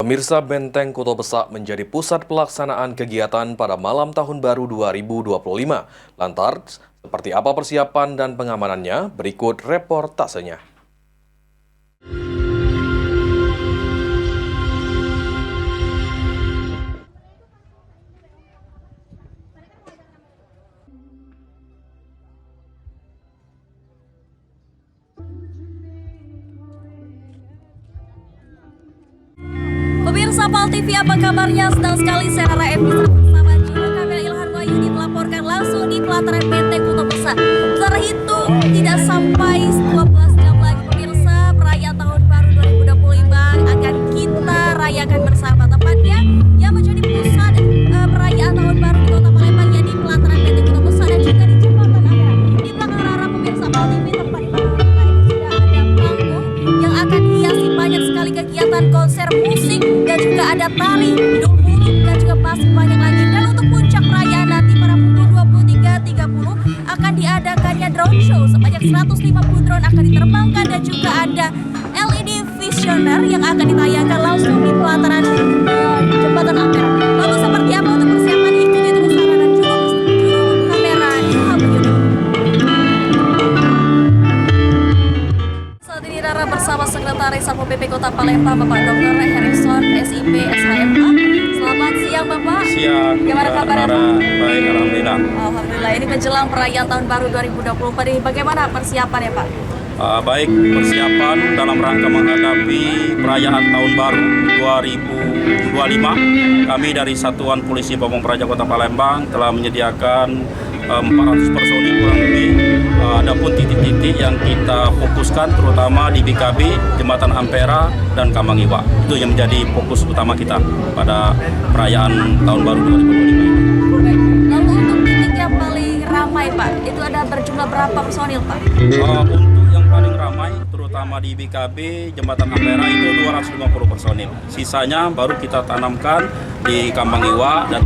Pemirsa, Benteng Kota Besak menjadi pusat pelaksanaan kegiatan pada malam Tahun Baru 2025. Lantas, seperti apa persiapan dan pengamanannya? Berikut reportasenya. Pemirsa PAL TV, apa kabarnya? Sedang sekali saya Rara Evi bersama Juru Kamera Ilhan Wahyudi melaporkan langsung di pelataran Benteng Kota Besak. Terhitung tidak sampai 12 jam lagi pemirsa, perayaan Tahun Baru 2025 akan kita rayakan bersama. Tepatnya yang menjadi pusat perayaan Tahun Baru di Kota Palembang, yakni pelataran Benteng Kota Besak dan juga di Jembatan Ampera. Di belakang Rara pemirsa PAL TV, tepat di belakang Rara ini sudah ada panggung yang akan dihiasi banyak sekali kegiatan konser musik dan juga ada tari, hidung muluk dan juga masih banyak lagi. Dan untuk puncak perayaan nanti pada pukul 23.30 akan diadakannya drone show sebanyak 150 drone akan diterbangkan dan juga ada LED visioner yang akan ditayangkan langsung di pelataran Jembatan Ampera. Lalu seperti apa untuk persiapan, ikuti terus Rara dan juru kamera Ilhan Wahyudi. Saat ini Rara bersama Sekretaris Satpol PP Kota Palembang, Bapak Dr. Harrison, SIP, SHMA. Selamat siang Bapak. Siang. Gimana kabarnya Pak? Baik, alhamdulillah. Alhamdulillah. Ini menjelang perayaan Tahun Baru 2024 ini, bagaimana persiapan ya Pak? Baik, persiapan dalam rangka menghadapi perayaan Tahun Baru 2025. Kami dari Satuan Polisi Pamong Praja Kota Palembang telah menyediakan 400 personil kurang lebih. Adapun titik-titik yang kita fokuskan terutama di BKB, Jembatan Ampera, dan Kamangiwa. Itu yang menjadi fokus utama kita pada perayaan Tahun Baru 2025 ini. Baik. Lalu untuk titik yang paling ramai Pak, itu ada berjumlah berapa personil Pak? Untuk yang paling ramai terutama di BKB, Jembatan Ampera itu 250 personil. Sisanya baru kita tanamkan di Kamangiwa dan